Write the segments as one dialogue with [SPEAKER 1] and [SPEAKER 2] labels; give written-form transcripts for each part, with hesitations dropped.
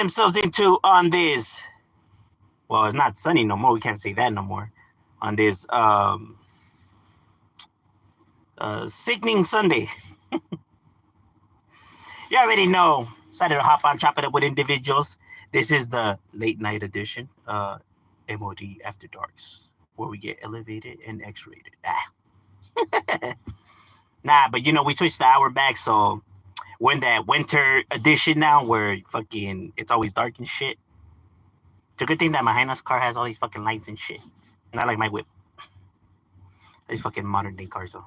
[SPEAKER 1] themselves into on this. Well, it's not sunny no more. We can't say that no more. On this sickening Sunday. You already know. Decided to hop on, chop it up with individuals. This is the late night edition, MOD After Darks, where we get elevated and X-rated. Nah, but we switched the hour back, so we're in that winter edition now, where fucking it's always dark and shit. It's a good thing that my Highness car has all these fucking lights and shit. Not like my whip. These fucking modern day cars, though.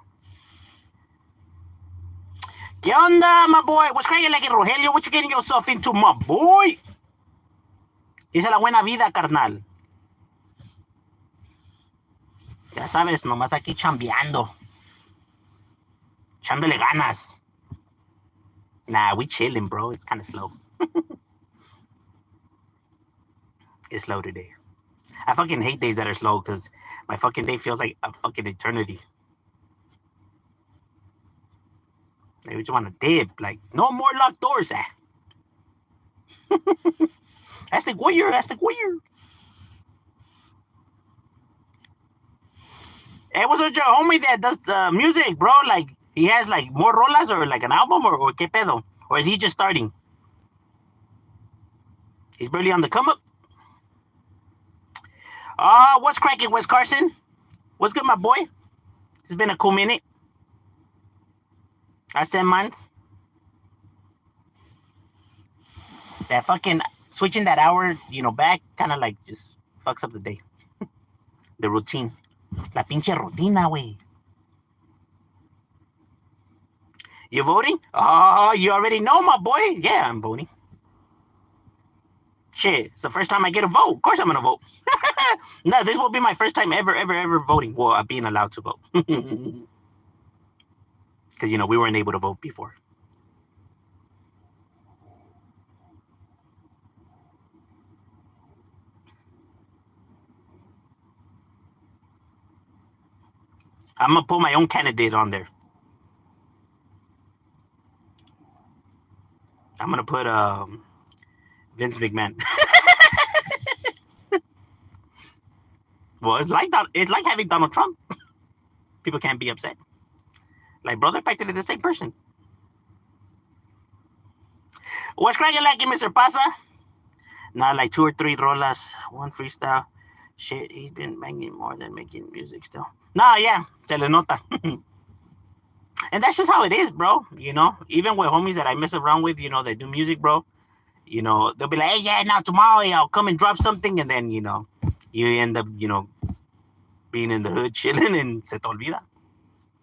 [SPEAKER 1] ¿Qué onda, my boy? What's cracking like Rogelio? What you getting yourself into, my boy? Dice la buena vida, carnal. Ya sabes, nomás aquí chambeando. Echándole ganas. Nah, we chilling, bro. It's kind of slow. It's slow today. I fucking hate days that are slow because my fucking day feels like a fucking eternity. They just want to dip. Like, no more locked doors. That's the warrior. That's the warrior. Hey, what's up, your homie that does the music, bro? Like, he has like more rolas or like an album or qué pedo? Or is he just starting? He's barely on the come up. What's cracking, Wes Carson? What's good, my boy? It's been a cool minute. I said months. That fucking switching that hour, back kind of like just fucks up the day. The routine. La pinche rutina, wey. You voting? Oh, you already know, my boy. Yeah, I'm voting. Shit, it's the first time I get a vote. Of course I'm going to vote. No, this will be my first time ever voting. Well, being allowed to vote. Because, we weren't able to vote before. I'm going to put my own candidate on there. I'm going to put Vince McMahon. Well, it's like having Donald Trump. People can't be upset. Like, bro, they're practically the same person. What's cracking like Mr. Pasa? Not like 2 or 3 rolas, 1 freestyle. Shit, he's been banging more than making music still. Nah, yeah, se le nota. And that's just how it is, bro. Even with homies that I mess around with, that do music, bro. They'll be like, hey, yeah, now tomorrow I'll come and drop something. And then, you end up, being in the hood chilling and se te olvida.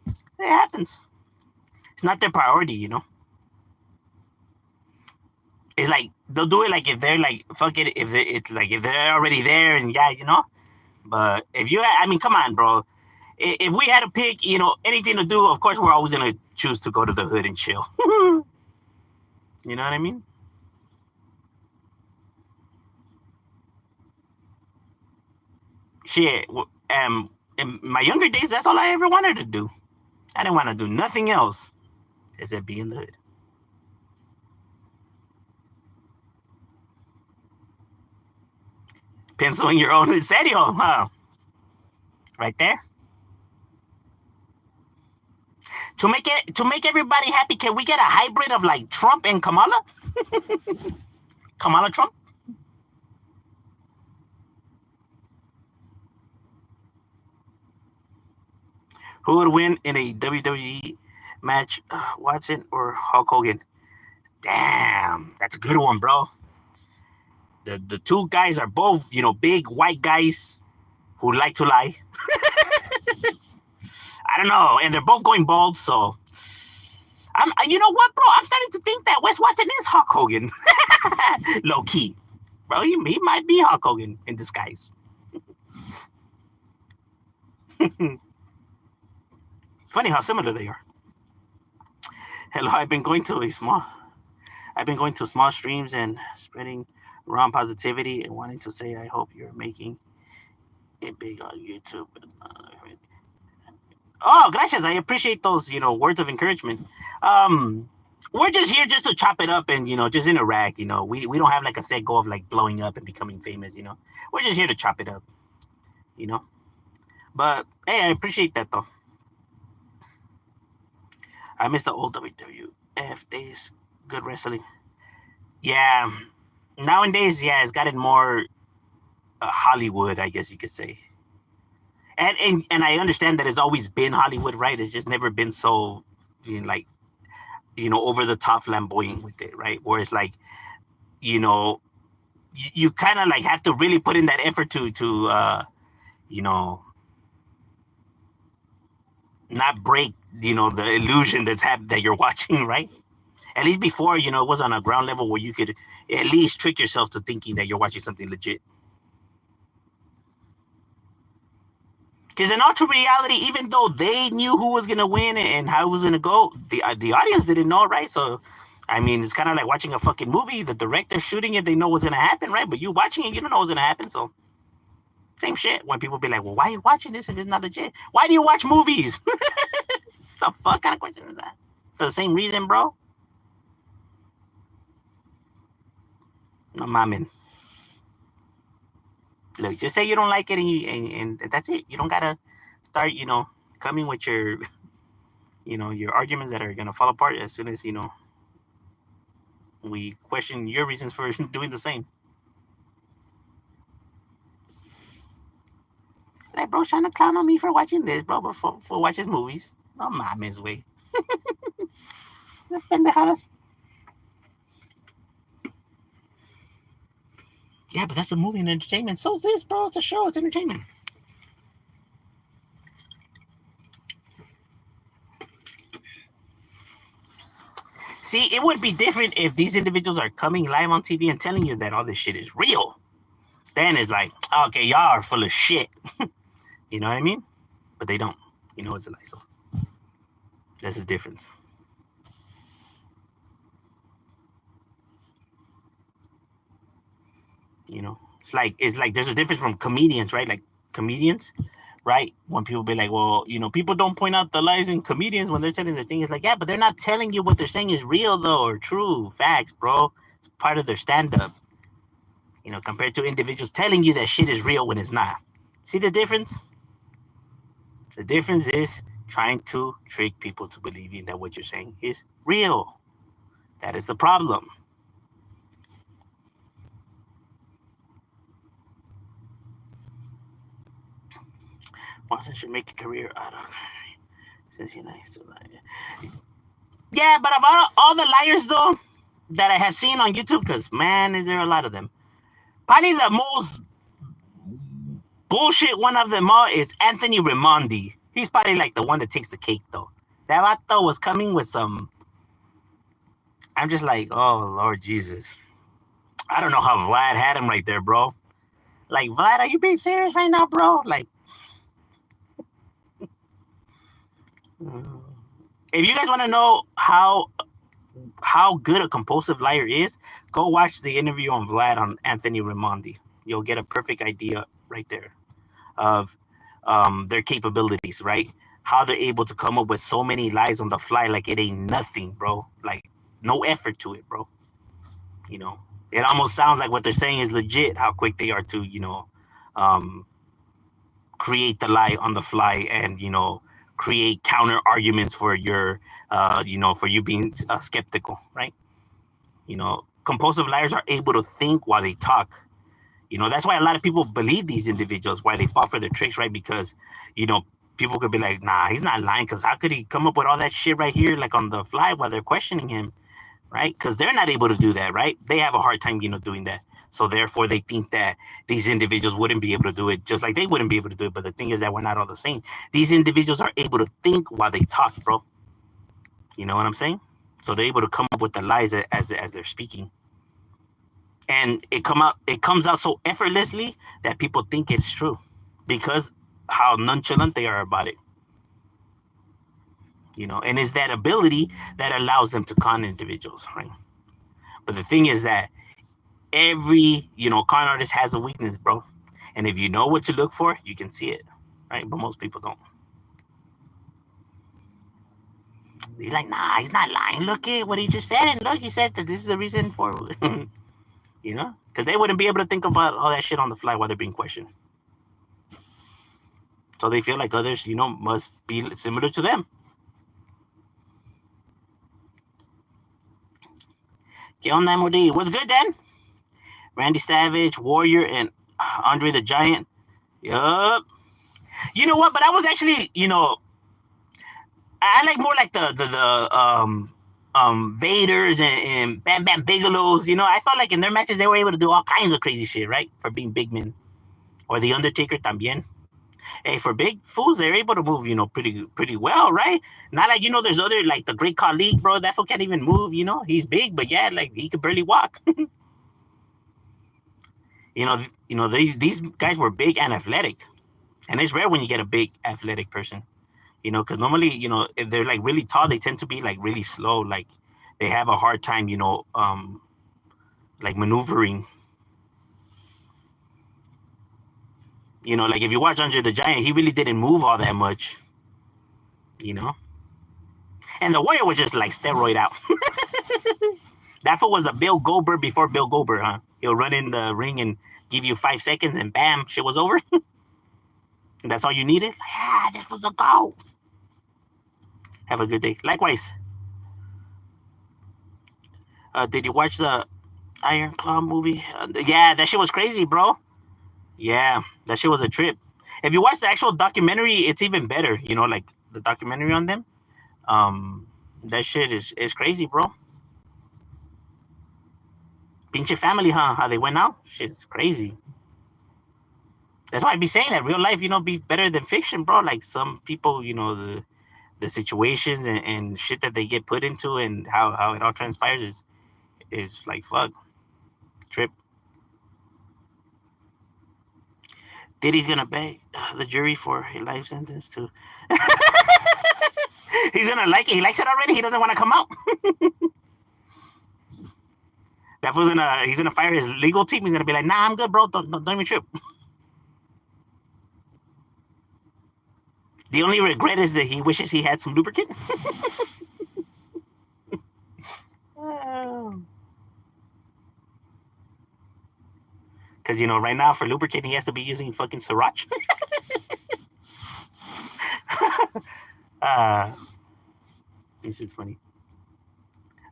[SPEAKER 1] It happens. It's not their priority, It's like, they'll do it like if they're like, fuck it, if they're already there and yeah, But if come on, bro. If we had to pick, anything to do, of course, we're always going to choose to go to the hood and chill. You know what I mean? Shit. In my younger days, that's all I ever wanted to do. I didn't want to do nothing else except be in the hood. Penciling your own. In serio, huh? Right there. To make everybody happy, can we get a hybrid of like Trump and Kamala? Kamala Trump? Who would win in a WWE match, Watson or Hulk Hogan? Damn, that's a good one, bro. The 2 guys are both, big white guys who like to lie. I don't know, and they're both going bald, so you know what, bro? I'm starting to think that Wes Watson is Hulk Hogan. Low key. Bro, he might be Hulk Hogan in disguise. Funny how similar they are. Hello, I've been going to small streams and spreading around positivity and wanting to say I hope you're making it big on YouTube. Oh, gracias. I appreciate those, words of encouragement. we're just here just to chop it up and just interact. We don't have like a set goal of like blowing up and becoming famous. We're just here to chop it up. You know, but hey, I appreciate that though. I miss the old WWF days. Good wrestling. Yeah, nowadays, yeah, it's gotten more Hollywood, I guess you could say. And I understand that it's always been Hollywood, right? It's just never been so, like, over the top flamboyant with it, right? Where it's like, you know, you kind of like have to really put in that effort to you know, not break, the illusion that you're watching, right? At least before, it was on a ground level where you could at least trick yourself to thinking that you're watching something legit. Because in all true reality, even though they knew who was gonna win and how it was gonna go, the audience didn't know, right? So, I mean, it's kind of like watching a fucking movie. The director shooting it, they know what's gonna happen, right? But you watching it, you don't know what's gonna happen. So, same shit. When people be like, "Well, why are you watching this if it's not legit? Why do you watch movies?" The fuck kind of question is that? For the same reason, bro. No mames. Look, just say you don't like it, and that's it. You don't gotta start, coming with your, your arguments that are gonna fall apart as soon as we question your reasons for doing the same. Like, bro, trying to clown on me for watching this, bro, but for watching movies. No mames, way. Pendejadas. Yeah, but that's a movie and entertainment. So is this, bro. It's a show. It's entertainment. See, it would be different if these individuals are coming live on TV and telling you that all this shit is real. Then it's like, okay, y'all are full of shit. You know what I mean? But they don't. It's a lie. So that's the difference. It's like there's a difference from comedians, right? Like comedians, right? When people be like, well, people don't point out the lies in comedians when they're telling their thing. It's like, yeah, but they're not telling you what they're saying is real though or true facts, bro. It's part of their stand-up. Compared to individuals telling you that shit is real when it's not. See the difference? The difference is trying to trick people to believing that what you're saying is real. That is the problem. Watson should make a career out of since he likes to lie. Yeah, but of all the liars though that I have seen on YouTube, because man, is there a lot of them. Probably the most bullshit one of them all is Anthony Raimondi. He's probably like the one that takes the cake though. That vato was coming with some. I'm just like, oh Lord Jesus. I don't know how Vlad had him right there, bro. Like, Vlad, are you being serious right now, bro? Like, if you guys want to know how good a compulsive liar is, go watch the interview on Vlad on Anthony Raimondi. You'll get a perfect idea right there of their capabilities, right? How they're able to come up with so many lies on the fly like it ain't nothing, bro. Like, no effort to it, bro. It almost sounds like what they're saying is legit, how quick they are to, create the lie on the fly and, create counter arguments for your, for you being skeptical, right? Compulsive liars are able to think while they talk. That's why a lot of people believe these individuals, why they fall for their tricks, right? Because, people could be like, nah, he's not lying, because how could he come up with all that shit right here, like on the fly while they're questioning him, right? Because they're not able to do that, right? They have a hard time, doing that. So therefore, they think that these individuals wouldn't be able to do it, just like they wouldn't be able to do it. But the thing is that we're not all the same. These individuals are able to think while they talk, bro. You know what I'm saying? So they're able to come up with the lies as they're speaking, and it comes out so effortlessly that people think it's true because how nonchalant they are about it. And it's that ability that allows them to con individuals, right? But the thing is that every con artist has a weakness, bro. And if you know what to look for, you can see it, right? But most people don't. He's like, nah, he's not lying. Look at what he just said. And look, he said that this is the reason for, you know, because they wouldn't be able to think about all that shit on the fly while they're being questioned. So they feel like others, you know, must be similar to them. ¿Qué onda, MOD? What's good, Dan? Randy Savage, Warrior, and Andre the Giant. Yup. You know what? But I was actually, you know, I like more like the Vaders and Bam Bam Bigelows. You know, I felt like in their matches they were able to do all kinds of crazy shit, right? For being big men. Or the Undertaker también. Hey, for big fools, they're able to move, you know, pretty well, right? Not like, you know, there's other like the Great Khali, bro. That fool can't even move, you know. He's big, but yeah, like he could barely walk. You know, these guys were big and athletic, and it's rare when you get a big athletic person. You know, because normally, you know, if they're like really tall, they tend to be like really slow. Like they have a hard time, you know, like maneuvering. You know, like if you watch Andre the Giant, he really didn't move all that much. You know, and the Warrior was just like steroid out. That fool was a Bill Goldberg before Bill Goldberg, huh? He'll run in the ring and give you 5 seconds, and bam, shit was over. That's all you needed. Like, this was the goal. Have a good day. Likewise. Did you watch the Iron Claw movie? Yeah, that shit was crazy, bro. Yeah, that shit was a trip. If you watch the actual documentary, it's even better. You know, like the documentary on them. That shit is crazy, bro. Pinche family, huh? How they went out? Shit's crazy. That's why I be saying that real life, you know, be better than fiction, bro. Like some people, you know, the situations and shit that they get put into and how it all transpires is like fuck. Trip. Diddy's gonna beg the jury for a life sentence too. He's gonna like it. He likes it already. He doesn't want to come out. That fool's he's gonna fire his legal team. He's gonna be like, nah, I'm good, bro. Don't even trip. The only regret is that he wishes he had some lubricant. Because, you know, right now for lubricant, he has to be using fucking sriracha. It's just funny.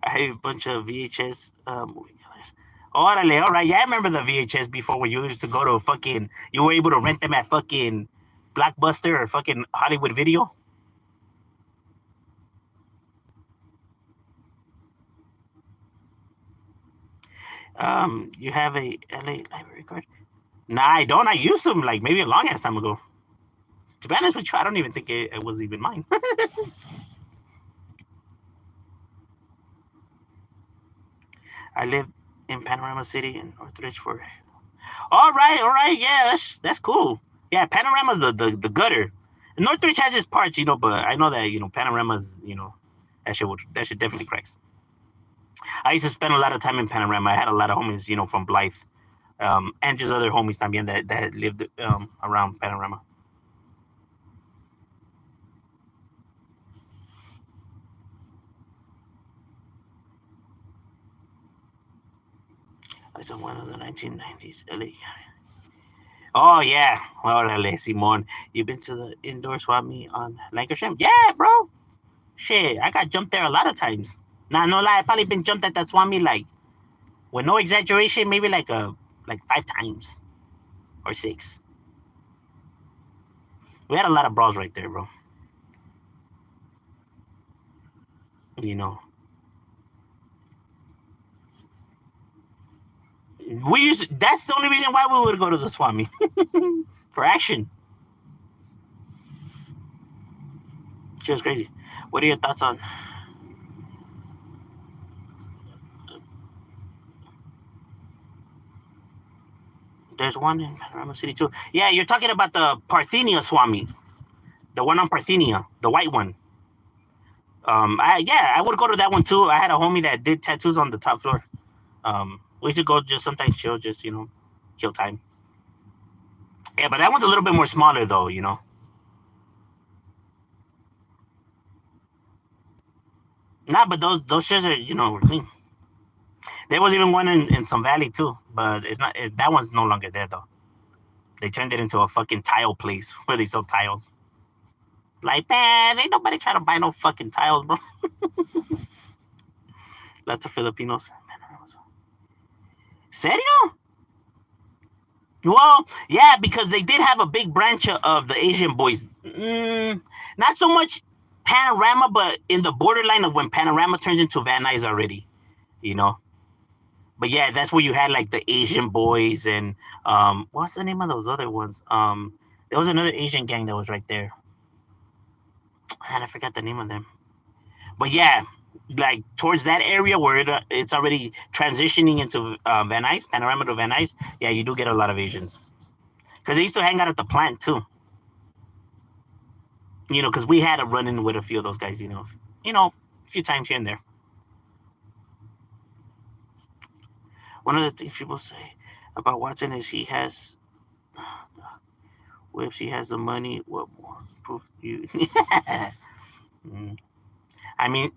[SPEAKER 1] I have a bunch of VHS movie colors. Orale, all right. Yeah, I remember the VHS before when you used to go to fucking, you were able to rent them at fucking Blockbuster or fucking Hollywood Video. You have a LA library card? Nah, I don't. I used them like maybe a long ass time ago. To be honest with you, I don't even think it was even mine. I lived in Panorama City in Northridge for. All right, yeah, that's cool. Yeah, Panorama's the gutter. Northridge has its parts, you know, but I know that you know Panorama's, you know, that shit definitely cracks. I used to spend a lot of time in Panorama. I had a lot of homies, you know, from Blythe, and just other homies también that lived around Panorama. I saw one of the 1990s LA. Oh yeah, órale, Simon. You've been to the indoor swap meet on Lancashire? Yeah, bro. Shit, I got jumped there a lot of times. Nah, no lie, I probably been jumped at that swap meet like, with no exaggeration, maybe like 5 times or 6. We had a lot of brawls right there, bro. You know, that's the only reason why we would go to the swap meet for action. She was crazy. What are your thoughts on? There's one in Panorama City too. Yeah, you're talking about the Parthenia Swami, the one on Parthenia, the white one. I would go to that one too. I had a homie that did tattoos on the top floor. We used to go just sometimes chill, just you know, kill time. Yeah, but that one's a little bit more smaller though, you know. Nah, but those shirts are were clean. There was even one in some valley too, but it's not. That one's no longer there though. They turned it into a fucking tile place where they sell tiles. Like, man, ain't nobody trying to buy no fucking tiles, bro. That's the Filipinos. Serio? Well, yeah, because they did have a big branch of the Asian boys. Not so much Panorama, but in the borderline of when Panorama turns into Van Nuys already, you know. But yeah, that's where you had like the Asian boys and what's the name of those other ones? There was another Asian gang that was right there, and I forgot the name of them. But yeah, like towards that area where it's already transitioning into Van Nuys, Panorama to Van Nuys. Yeah, you do get a lot of Asians because they used to hang out at the plant too. Because we had a run in with a few of those guys. A few times here and there. One of the things people say about Watson is he has whips, he has the money. What more proof you? Mm. I mean,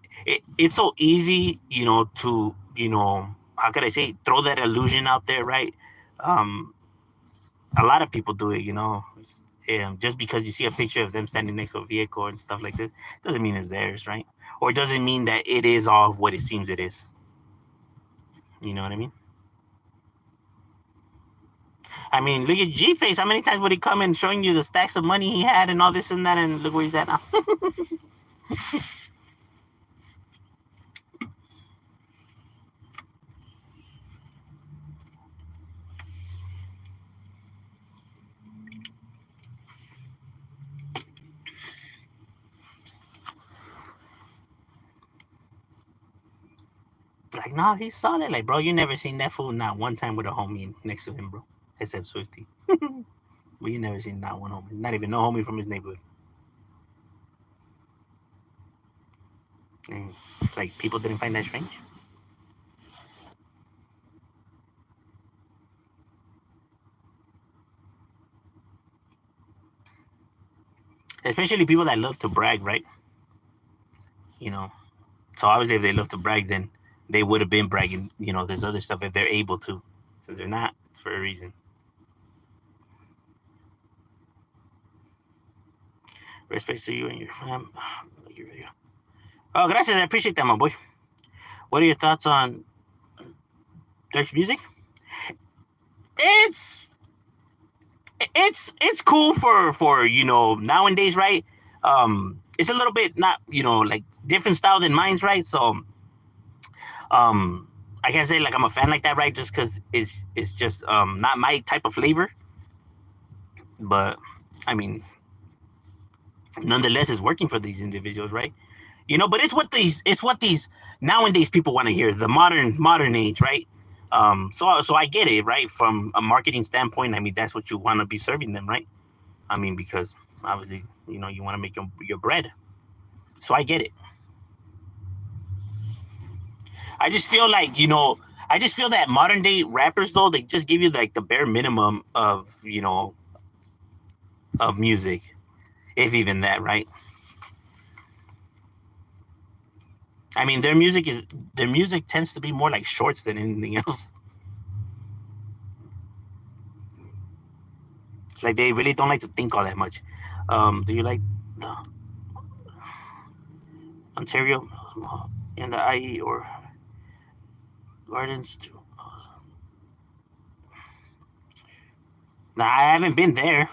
[SPEAKER 1] it's so easy, to how could I say, throw that illusion out there, right? Um, a lot of people do it. Just because you see a picture of them standing next to a vehicle and stuff like this doesn't mean it's theirs, right? Or doesn't mean that it is all of what it seems it is. You know what I mean? I mean, look at G Face. How many times would he come in showing you the stacks of money he had and all this and that, and look where he's at now? Like, no, he's solid. Like, bro, you never seen that fool not one time with a homie next to him, bro. Except Swifty. But you never seen not one homie. Not even no homie from his neighborhood. And, like, people didn't find that strange. Especially people that love to brag, right? You know. So obviously, if they love to brag, then they would have been bragging. There's other stuff if they're able to. Since they're not, it's for a reason. Respect to you and your fam. Oh, gracias. I appreciate that, my boy. What are your thoughts on Dirk's music? It's it's cool for nowadays, right? It's a little bit not like different style than mine's, right? So I can't say like I'm a fan like that, right? Just because it's just not my type of flavor. But I mean, nonetheless, it's working for these individuals, right? But it's what these nowadays people want to hear, the modern age, right? So I get it, right? From a marketing standpoint, I mean that's what you want to be serving them, right? I mean, because obviously, you want to make your bread. So I get it. I just feel like, I just feel that modern day rappers though, they just give you like the bare minimum of music, if even that, right? I mean, their music tends to be more like shorts than anything else. It's like they really don't like to think all that much. Do you like the Ontario and the IE or Gardens too? Nah, I haven't been there.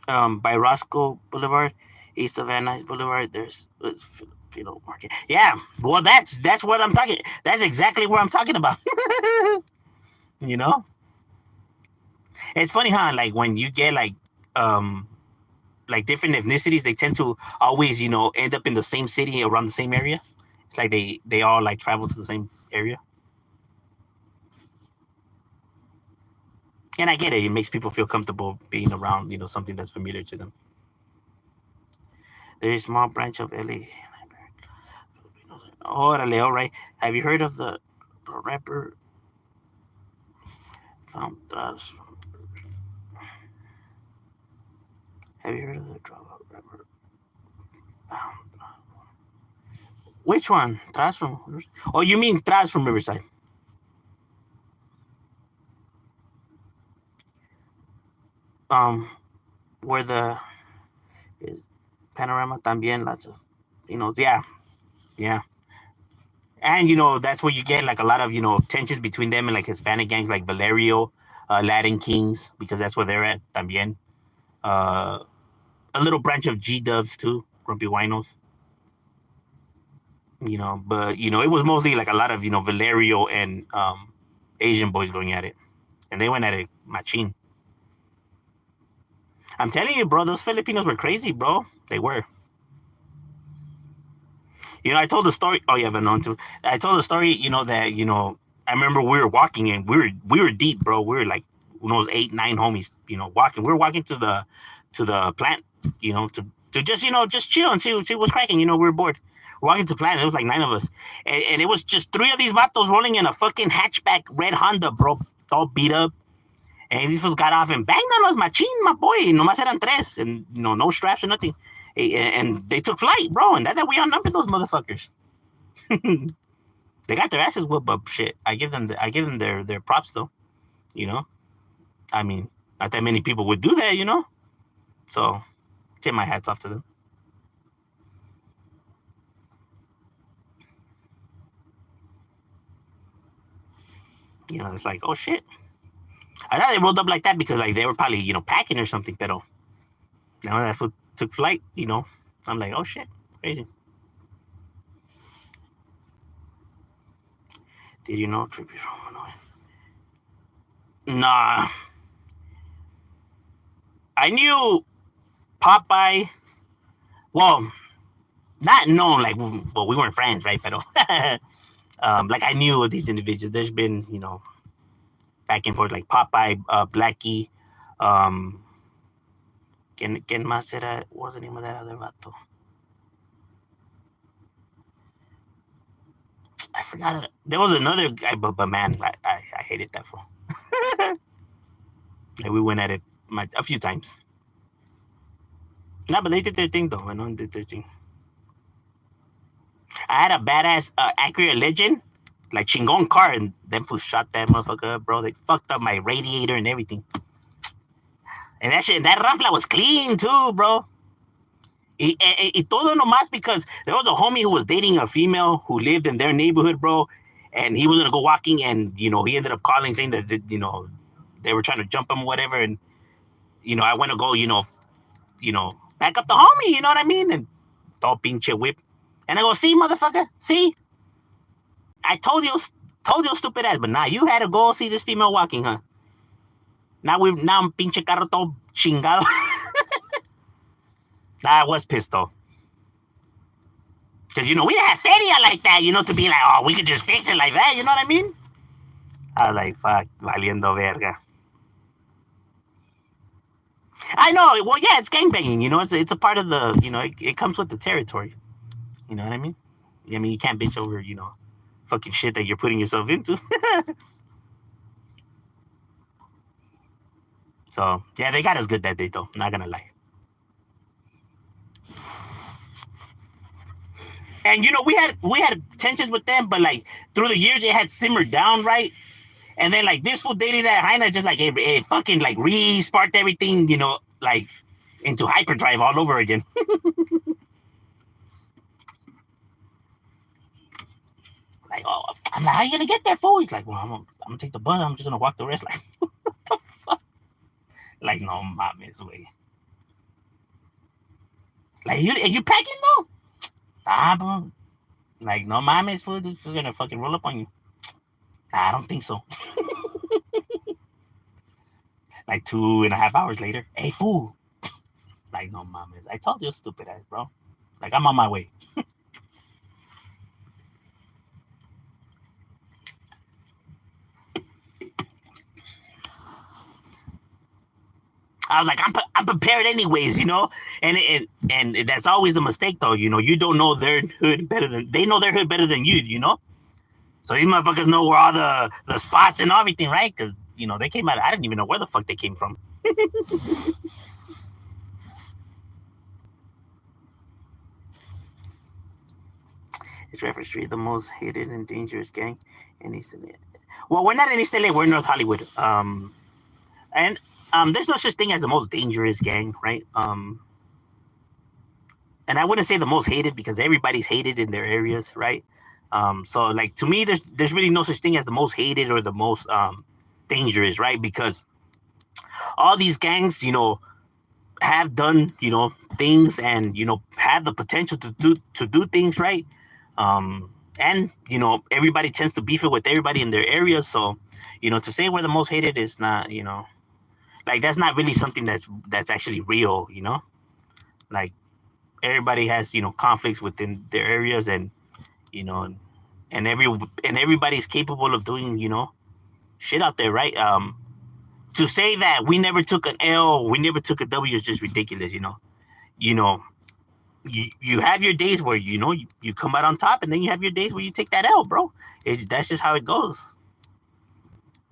[SPEAKER 1] By Roscoe Boulevard, east of Van Nuys Boulevard. There's Filipino Market. Yeah, well, that's what I'm talking. That's exactly what I'm talking about. you know, it's funny, huh? Like when you get um like different ethnicities, they tend to always end up in the same city around the same area. It's like they all like travel to the same area, and I get it. It makes people feel comfortable being around something that's familiar to them. There is a small branch of LA. Orale, all right. Have you heard of the rapper found us? Have you heard of the rapper found? Which one? Tras from? Oh, you mean Tras from Riverside? Um, where the panorama también lots of, yeah, yeah. And that's where you get like a lot of tensions between them and like Hispanic gangs like Valerio, Latin Kings, because that's where they're at también. Uh, a little branch of G Dubs too, Grumpy Winos. But it was mostly like a lot of Valerio and Asian boys going at it, and they went at it machine. I'm telling you, bro, those Filipinos were crazy, bro. They were. I told the story. Oh, yeah, Venon too. I told the story. That I remember we were walking and we were deep, bro. We were like those 8, 9 homies, walking. We were walking to the plant, to just just chill and see what's cracking. We were bored. We're walking to the plant. It was like 9 of us, and it was just 3 of these vatos rolling in a fucking hatchback red Honda, bro, all beat up. And these fools got off and banged on us, machine, my boy. Nomás eran tres, and no straps or nothing. And they took flight, bro. And that we outnumbered those motherfuckers. They got their asses whooped, but shit. I give them their props though. I mean, not that many people would do that, So, tip my hats off to them. It's like, oh shit. I thought they rolled up like that because like they were probably packing or something. Pero now that foot took flight, I'm like, oh shit, crazy. Did you know Trippy from Illinois? Nah, I knew Popeye. Well, not known like well we weren't friends, right? But like I knew of these individuals. There's been back and forth like Popeye, Blackie. ¿Quién más era? What was the name of that other vato? I forgot it. There was another guy, but man, I hated that fool. Like, we went at it a few times. No, but they did their thing though. I know they did their thing. I had a badass Acura Legend, like chingon car, and them fools shot that motherfucker up, bro. They fucked up my radiator and everything. And that Rafla was clean too, bro. Y todo nomás because there was a homie who was dating a female who lived in their neighborhood, bro. And he was gonna go walking, and he ended up calling saying that they were trying to jump him or whatever. And I went to go, back up the homie, you know what I mean? And todo pinche whip. And I go, see, motherfucker, see? I told you stupid ass, but nah, you had to go see this female walking, huh? Now I'm pinche carro todo chingado. Nah, I was pissed though. Because, we didn't have feria like that, to be like, oh, we could just fix it like that, you know what I mean? I was like, fuck, valiendo verga. I know, well, yeah, it's gangbanging, it's a part of the, it comes with the territory. You know what I mean? I mean, you can't bitch over, fucking shit that you're putting yourself into. So, yeah, they got us good that day, though. Not gonna lie. And we had tensions with them, but like through the years it had simmered down, right? And then like this fool dating that Heina just like it fucking like re-sparked everything, like into hyperdrive all over again. Like, oh, I'm like, how you gonna get there, fool? He's like, well, I'm gonna take the bus. I'm just gonna walk the rest. Like, what the fuck? Like, no mames, way. Like, you packing though? Ah, bro. Like, no mames, fool. This is gonna fucking roll up on you. Nah, I don't think so. Like 2.5 hours later, hey, fool. Like, no mames. I told you, stupid ass, bro. Like, I'm on my way. I was like, I'm prepared anyways, and that's always a mistake though, you don't know their hood better than they know their hood better than you, So these motherfuckers know where all the spots and everything, right? Because they came out. I didn't even know where the fuck they came from. It's Redford Street, the most hated and dangerous gang in East LA. Well, we're not in East LA. We're in North Hollywood. And there's no such thing as the most dangerous gang, right? And I wouldn't say the most hated because everybody's hated in their areas, right? So like to me, there's really no such thing as the most hated or the most dangerous, right? Because all these gangs, have done, things and have the potential to do things, right? And everybody tends to beef it with everybody in their area. So, to say we're the most hated is not, like that's not really something that's actually real, like everybody has conflicts within their areas, and you know and everybody's capable of doing shit out there, right? To say that we never took an L, we never took a W is just ridiculous. You know you have your days where you come out on top, and then you have your days where you take that L, bro. That's just how it goes.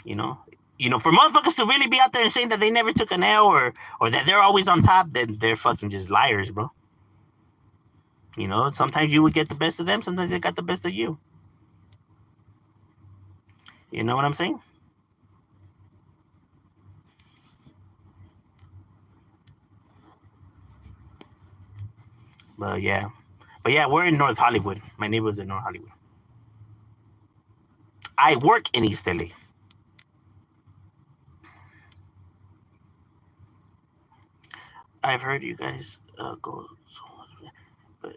[SPEAKER 1] you know for motherfuckers to really be out there and saying that they never took an L, or that they're always on top, then they're fucking just liars, bro. Sometimes you would get the best of them, sometimes they got the best of you. You know what I'm saying? But yeah. We're in North Hollywood. My neighbor's in North Hollywood. I work in East LA. I've heard you guys go so much, but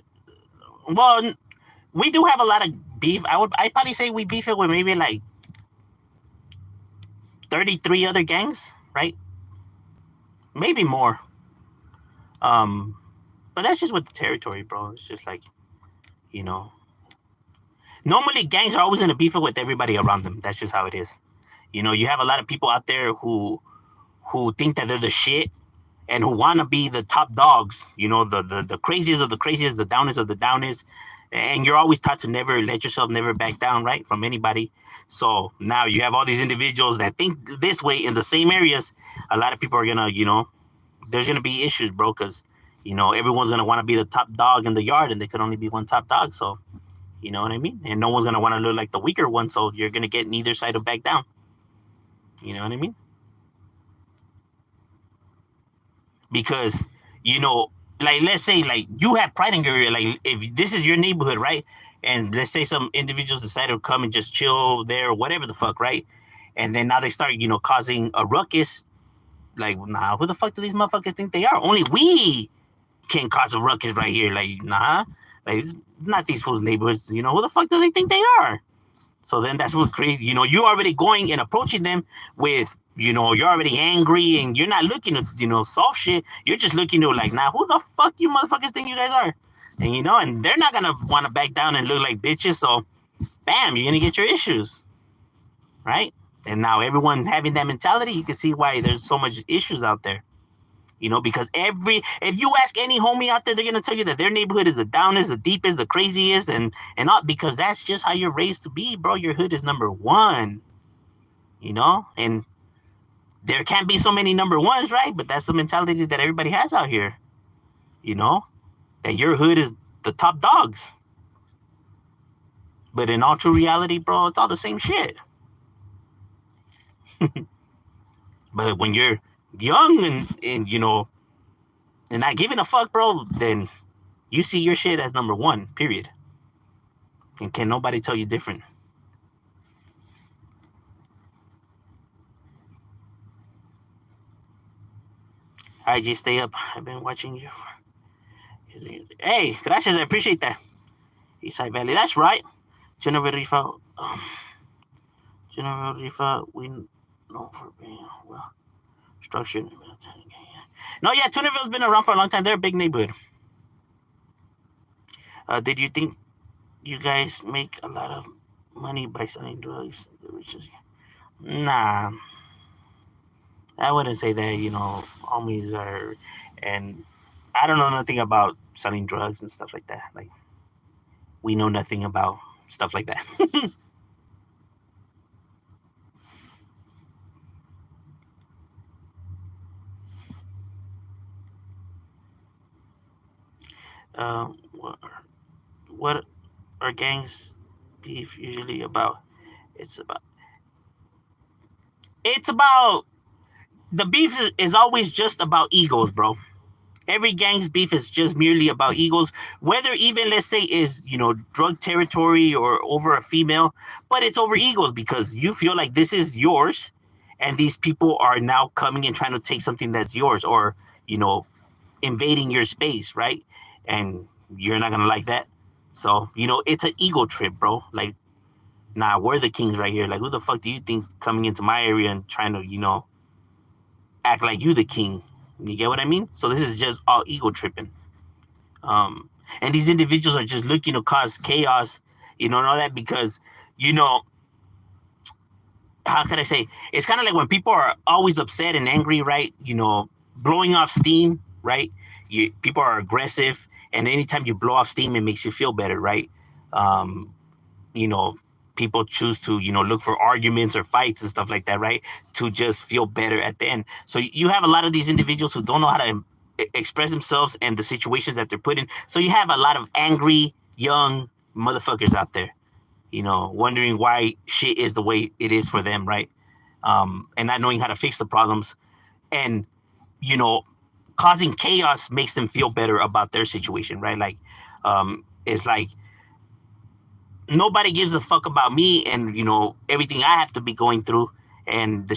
[SPEAKER 1] well, we do have a lot of beef. I'd probably say we beef it with maybe like 33 other gangs, right? Maybe more. Um, but that's just with the territory, bro. It's just like, you know, normally gangs are always gonna beef it with everybody around them. That's just how it is. You have a lot of people out there who think that they're the shit and who want to be the top dogs, the craziest of the craziest, the downest of the downest. And you're always taught to never let yourself never back down, right, from anybody. So now you have all these individuals that think this way in the same areas. A lot of people are gonna, there's gonna be issues, bro, because everyone's gonna want to be the top dog in the yard, and there could only be one top dog. So you know what I mean? And no one's gonna want to look like the weaker one, so you're gonna get neither side to back down. You know what I mean? Because like let's say like you have pride in your area, like if this is your neighborhood, right? And let's say some individuals decide to come and just chill there or whatever the fuck, right? And then now they start causing a ruckus. Like, nah, who the fuck do these motherfuckers think they are? Only we can cause a ruckus right here. Like, nah, like it's not these fools' neighborhoods. Who the fuck do they think they are? So then that's what crazy. You're already going and approaching them with, you're already angry, and you're not looking to, soft shit. You're just looking to like, nah, who the fuck you motherfuckers think you guys are? And they're not gonna want to back down and look like bitches. So, bam, you're gonna get your issues, right? And now everyone having that mentality, you can see why there's so much issues out there. Because if you ask any homie out there, they're gonna tell you that their neighborhood is the downest, the deepest, the craziest, and not because that's just how you're raised to be, bro. Your hood is number one, and there can't be so many number ones, right? But that's the mentality that everybody has out here, that your hood is the top dogs. But in all true reality, bro, it's all the same shit. But when you're young and and not giving a fuck, bro, then you see your shit as number one, period. And can nobody tell you different? All right, just stay up. I've been watching you. Hey, gracias. I appreciate that. Eastside Valley. That's right. Jennifer Rifa. Jennifer Rifa, we know for being well structured. No, yeah, Tunerville's been around for a long time. They're a big neighborhood. Did you think you guys make a lot of money by selling drugs? Nah, I wouldn't say that. Homies are, and I don't know nothing about selling drugs and stuff like that. Like, we know nothing about stuff like that. What? What? or gangs beef usually about? It's about it's about the beef is always just about egos, bro. Every gang's beef is just merely about egos, whether even let's say is drug territory or over a female, but it's over egos because you feel like this is yours, and these people are now coming and trying to take something that's yours, or you know invading your space, right? And you're not gonna like that. So it's an ego trip, bro. Like, nah, we're the kings right here. Like, who the fuck do you think coming into my area and trying to act like you the king? You get what I mean? So this is just all ego tripping. Um, and these individuals are just looking to cause chaos, and all that because, you know, how can I say? It's kind of like when people are always upset and angry, right? Blowing off steam, right? People are aggressive, and anytime you blow off steam, it makes you feel better, right? Um, you know, People choose to, look for arguments or fights and stuff like that, right? To just feel better at the end. So you have a lot of these individuals who don't know how to express themselves and the situations that they're put in. So you have a lot of angry, young motherfuckers out there, wondering why shit is the way it is for them, right? And not knowing how to fix the problems. And, you know, causing chaos makes them feel better about their situation, right? Like, it's like, nobody gives a fuck about me and everything I have to be going through and the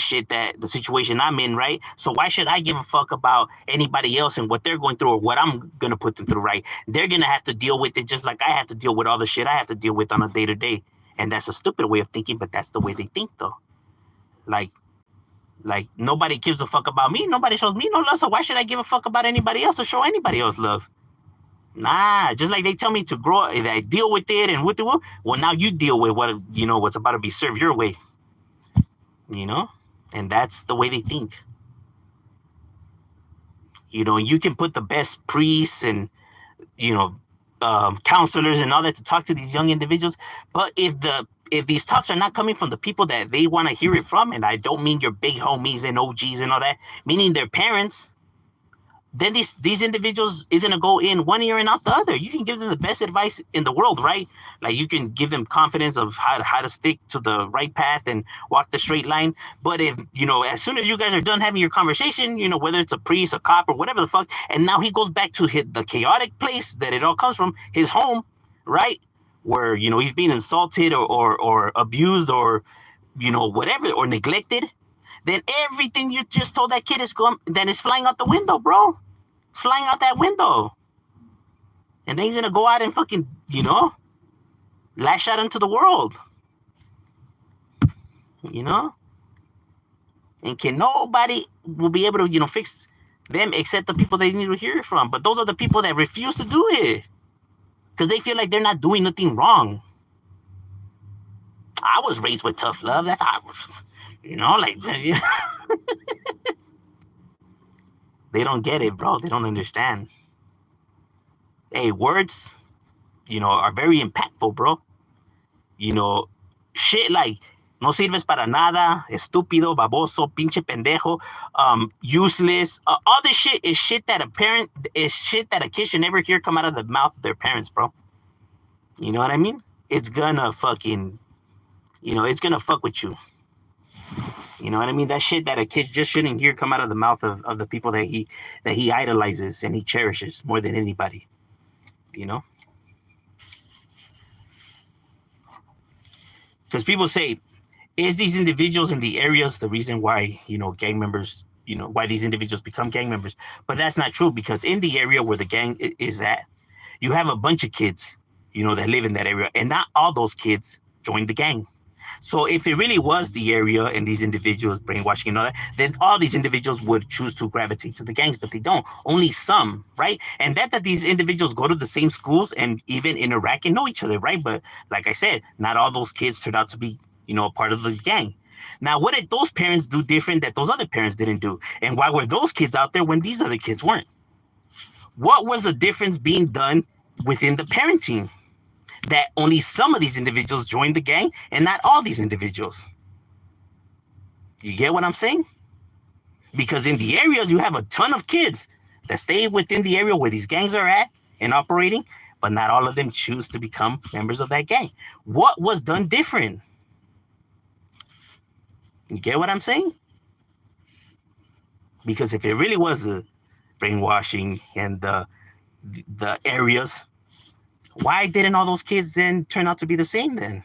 [SPEAKER 1] situation I'm in, right? So why should I give a fuck about anybody else and what they're going through or what I'm gonna put them through, right? They're gonna have to deal with it just like I have to deal with all the shit I have to deal with on a day to day. And that's a stupid way of thinking, but that's the way they think though. Like nobody gives a fuck about me, nobody shows me no love, so why should I give a fuck about anybody else or show anybody else love? Nah, just like they tell me to grow, I deal with it and with the well, now you deal with what's about to be served your way, you know, and that's the way they think. You can put the best priests and you know counselors and all that to talk to these young individuals, but if these talks are not coming from the people that they want to hear it from, and I don't mean your big homies and OGs and all that, meaning their parents, then these individuals isn't gonna go in one ear and out the other. You can give them the best advice in the world, right? Like you can give them confidence of how to stick to the right path and walk the straight line. But if as soon as you guys are done having your conversation, whether it's a priest, a cop, or whatever the fuck, and now he goes back to the chaotic place that it all comes from, his home, right? Where he's being insulted or abused or whatever, or neglected, then everything you just told that kid is flying out the window, bro. It's flying out that window. And then he's gonna go out and fucking, lash out into the world. And nobody will be able to, fix them except the people they need to hear it from. But those are the people that refuse to do it. Because they feel like they're not doing nothing wrong. I was raised with tough love. That's how I was. They don't get it, bro. They don't understand. Hey, words, are very impactful, bro. Shit like no sirves para nada, estúpido, baboso, pinche pendejo, useless. All this shit is shit that a kid should never hear come out of the mouth of their parents, bro. You know what I mean? It's gonna fucking, it's gonna fuck with you. You know what I mean? That shit that a kid just shouldn't hear come out of the mouth of the people that he idolizes and he cherishes more than anybody. Because people say, is these individuals in the areas the reason why, gang members, why these individuals become gang members? But that's not true, because in the area where the gang is at, you have a bunch of kids, that live in that area, and not all those kids join the gang. So if it really was the area and these individuals brainwashing and all that, then all these individuals would choose to gravitate to the gangs, but they don't. Only some, right? And that these individuals go to the same schools and even interact and know each other, right? But like I said, not all those kids turned out to be, a part of the gang. Now, what did those parents do different that those other parents didn't do? And why were those kids out there when these other kids weren't? What was the difference being done within the parenting? That only some of these individuals joined the gang and not all these individuals. You get what I'm saying? Because in the areas, you have a ton of kids that stay within the area where these gangs are at and operating, but not all of them choose to become members of that gang. What was done different? You get what I'm saying? Because if it really was the brainwashing and the areas, why didn't all those kids then turn out to be the same then?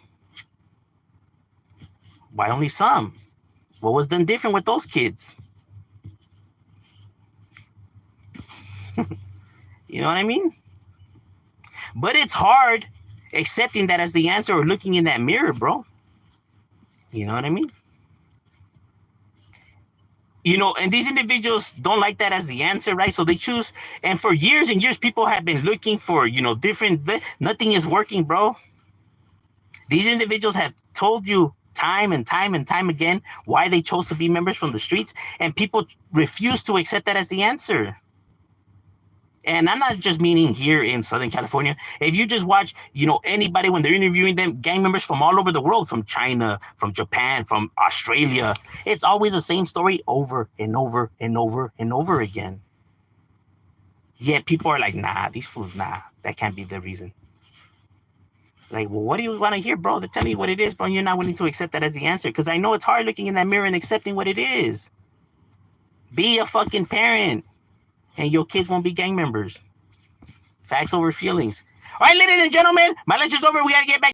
[SPEAKER 1] Why only some? What was done different with those kids? You know what I mean? But it's hard accepting that as the answer or looking in that mirror, bro. You know what I mean? You know, and these individuals don't like that as the answer, right? So they choose, and for years and years, people have been looking for, you know, different, nothing is working, bro. These individuals have told you time and time and time again why they chose to be members from the streets, and people refuse to accept that as the answer. And I'm not just meaning here in Southern California. If you just watch, you know, anybody when they're interviewing them, gang members from all over the world, from China, from Japan, from Australia, it's always the same story over and over and over and over again. Yet people are like, nah, these fools, nah, that can't be the reason. Like, well, what do you want to hear, bro? Tell me what it is, bro. And you're not willing to accept that as the answer. Because I know it's hard looking in that mirror and accepting what it is. Be a fucking parent. And your kids won't be gang members. Facts over feelings. All right, ladies and gentlemen, my lunch is over. We got to get back.